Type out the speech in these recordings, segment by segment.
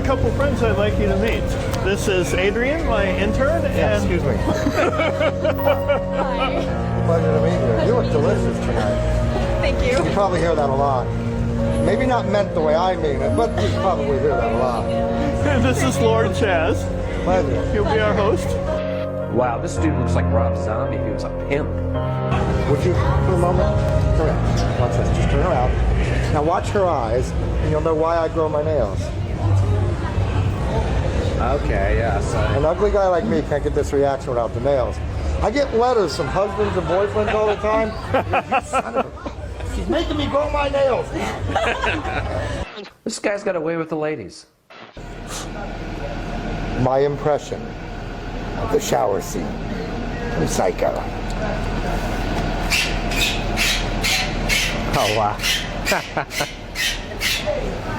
couple friends I'd like you to meet. This is Adrienne, my intern, and... Excuse me. Hi. Pleasure to meet you. You look delicious tonight. Thank you. You probably hear that a lot. Maybe not meant the way I mean it, but you probably hear that a lot. This is Lord Chaz. Pleasure. He'll be our host. Wow, this dude looks like Rob Zombie if he was a pimp. Would you, for a moment, turn around. Watch this. Just turn around. Now watch her eyes, and you'll know why I grow my nails. Okay, yeah, so... An ugly guy like me can't get this reaction without the nails. I get letters from husbands and boyfriends all the time. You son of a... She's making me grow my nails. This guy's got away with the ladies. My impression of the shower scene from Psycho. Oh, wow.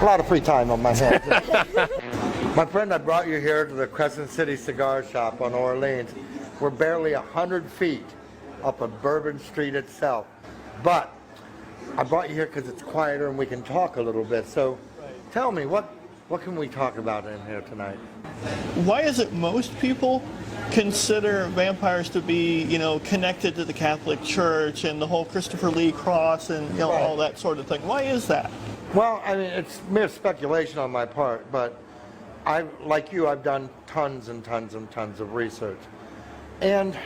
A lot of free time on my hands. My friend, I brought you here to the Crescent City Cigar Shop on Orleans. We're barely 100 feet up of Bourbon Street itself. But I brought you here because it's quieter and we can talk a little bit. So tell me, what can we talk about in here tonight? Why is it most people consider vampires to be, connected to the Catholic Church and the whole Christopher Lee cross and, all that sort of thing? Why is that? Well, I mean, it's mere speculation on my part, but like you, I've done tons and tons and tons of research. And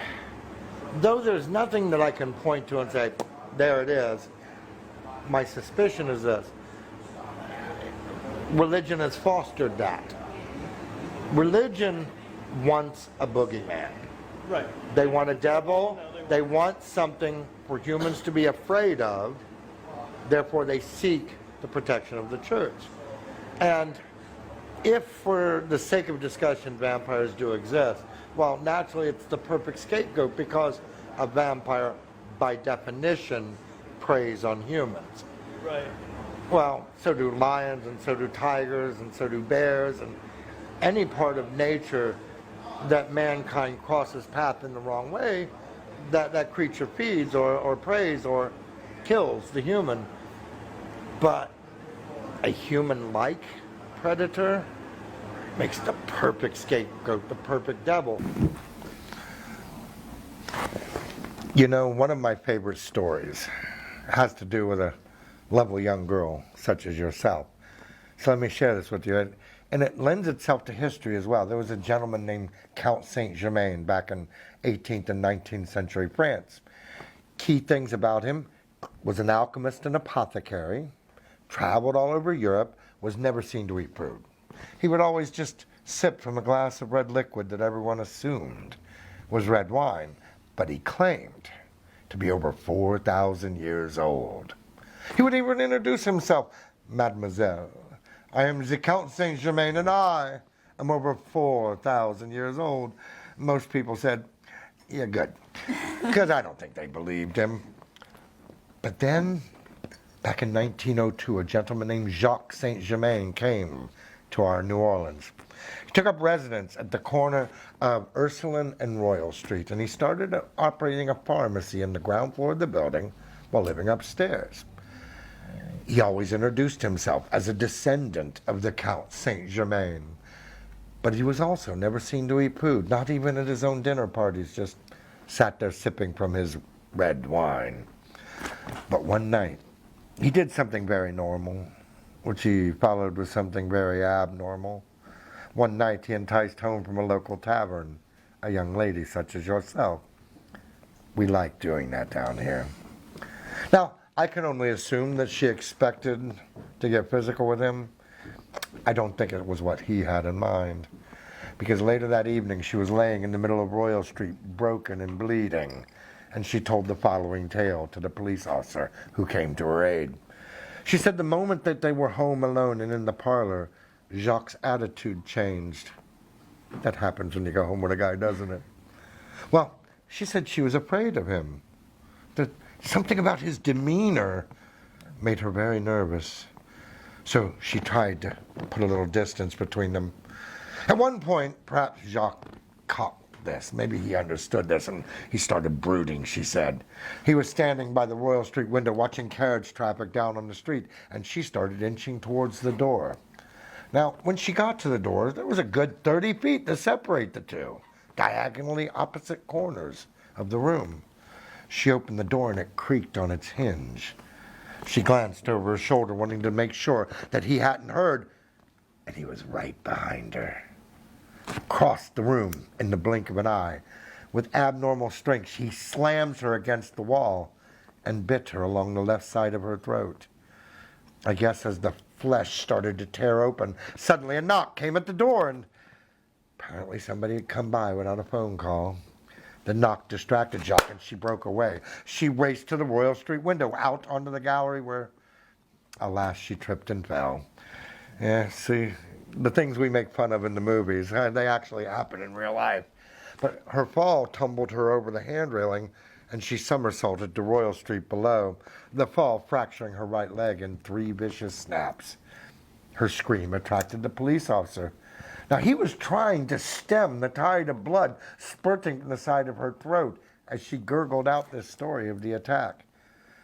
though there's nothing that I can point to and say, there it is, my suspicion is this. Religion has fostered that. Religion wants a boogeyman. Right. They want a devil. They want something for humans to be afraid of. Therefore, they seek the protection of the church. And if, for the sake of discussion, vampires do exist, well, naturally, it's the perfect scapegoat because a vampire, by definition, preys on humans. Right. Well, so do lions, and so do tigers, and so do bears, and any part of nature that mankind crosses path in the wrong way, that creature feeds or preys or kills the human. But a human-like predator makes the perfect scapegoat, the perfect devil. One of my favorite stories has to do with a lovely young girl such as yourself. So let me share this with you. And it lends itself to history as well. There was a gentleman named Count Saint-Germain back in 18th and 19th century France. Key things about him: was an alchemist and apothecary, traveled all over Europe, was never seen to eat food. He would always just sip from a glass of red liquid that everyone assumed was red wine, but he claimed to be over 4,000 years old. He would even introduce himself, Mademoiselle, I am the Count Saint-Germain, and I am over 4,000 years old. Most people said, yeah, good, because I don't think they believed him. But then, back in 1902, a gentleman named Jacques Saint-Germain came to our New Orleans. He took up residence at the corner of Ursuline and Royal Street, and he started operating a pharmacy in the ground floor of the building while living upstairs. He always introduced himself as a descendant of the Count Saint-Germain. But he was also never seen to eat food, not even at his own dinner parties, just sat there sipping from his red wine. But one night, he did something very normal, which he followed with something very abnormal. One night, he enticed home from a local tavern a young lady such as yourself. We like doing that down here. Now, I can only assume that she expected to get physical with him. I don't think it was what he had in mind, because later that evening she was laying in the middle of Royal Street, broken and bleeding, and she told the following tale to the police officer who came to her aid. She said the moment that they were home alone and in the parlor, Jacques' attitude changed. That happens when you go home with a guy, doesn't it? Well, she said she was afraid of him. That something about his demeanor made her very nervous. So she tried to put a little distance between them. At one point, perhaps Jacques caught this. Maybe he understood this, and he started brooding, she said. He was standing by the Royal Street window watching carriage traffic down on the street, and she started inching towards the door. Now, when she got to the door, there was a good 30 feet to separate the two, diagonally opposite corners of the room. She opened the door and it creaked on its hinge. She glanced over her shoulder, wanting to make sure that he hadn't heard, and he was right behind her. Crossed the room in the blink of an eye. With abnormal strength, he slams her against the wall and bit her along the left side of her throat. I guess as the flesh started to tear open, suddenly a knock came at the door, and apparently somebody had come by without a phone call. The knock distracted Jacques, and she broke away. She raced to the Royal Street window, out onto the gallery where, alas, she tripped and fell. Yeah, see, the things we make fun of in the movies, they actually happen in real life. But her fall tumbled her over the hand railing, and she somersaulted to Royal Street below, the fall fracturing her right leg in 3 vicious snaps. Her scream attracted the police officer. Now, he was trying to stem the tide of blood spurting from the side of her throat as she gurgled out this story of the attack.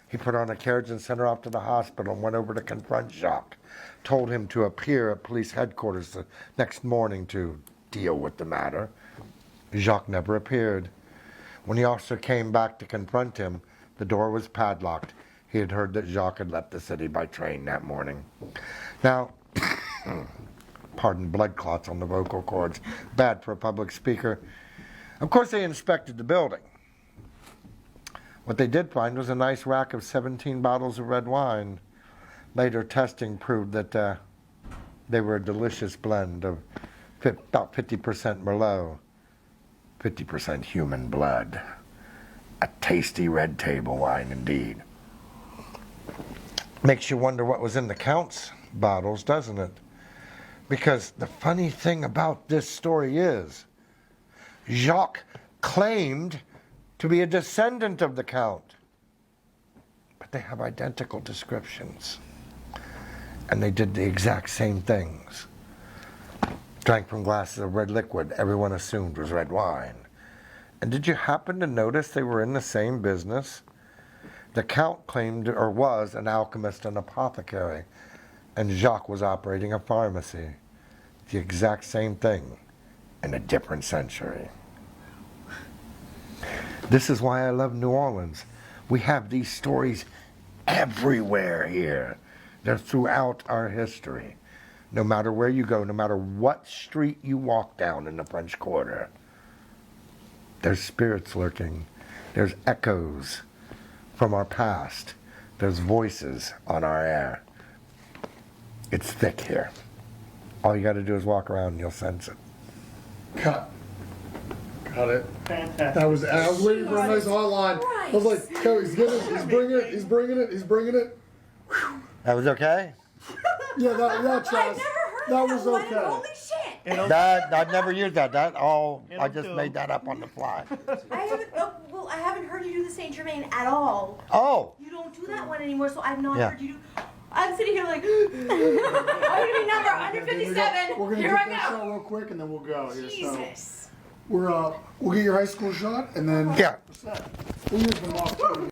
He put her on a carriage and sent her off to the hospital and went over to confront Jacques, told him to appear at police headquarters the next morning to deal with the matter. Jacques never appeared. When the officer came back to confront him, the door was padlocked. He had heard that Jacques had left the city by train that morning. Now, pardon blood clots on the vocal cords, bad for a public speaker. Of course, they inspected the building. What they did find was a nice rack of 17 bottles of red wine. Later testing proved that they were a delicious blend of about 50% Merlot, 50% human blood. A tasty red table wine indeed. Makes you wonder what was in the Count's bottles, doesn't it? Because the funny thing about this story is, Jacques claimed to be a descendant of the Count. But they have identical descriptions. And they did the exact same things. Drank from glasses of red liquid everyone assumed was red wine. And did you happen to notice they were in the same business? The Count claimed, or was, an alchemist and apothecary, and Jacques was operating a pharmacy. The exact same thing in a different century. This is why I love New Orleans. We have these stories everywhere here. They're throughout our history. No matter where you go, no matter what street you walk down in the French Quarter, there's spirits lurking. There's echoes from our past. There's voices on our air. It's thick here. All you got to do is walk around and you'll sense it. Cut. Got it. Fantastic. I was waiting for a nice hotline. I was like, "Go, he's getting it. He's bringing it. He's bringing it. He's bringing it." That was okay? Yeah, that I've never Chaz, heard that that was one. okay. Holy shit! That I've never used that. I just do. made that up on the fly. I haven't heard you do the Saint Germain at all. Oh, You don't do that one anymore, so I've not Yeah. heard you do. I'm sitting here like, I'm gonna be number under 57. We're gonna Here get I that go. shot real quick and then we'll go. Here, so Jesus. we'll get your high school shot and then yeah. we'll use them off.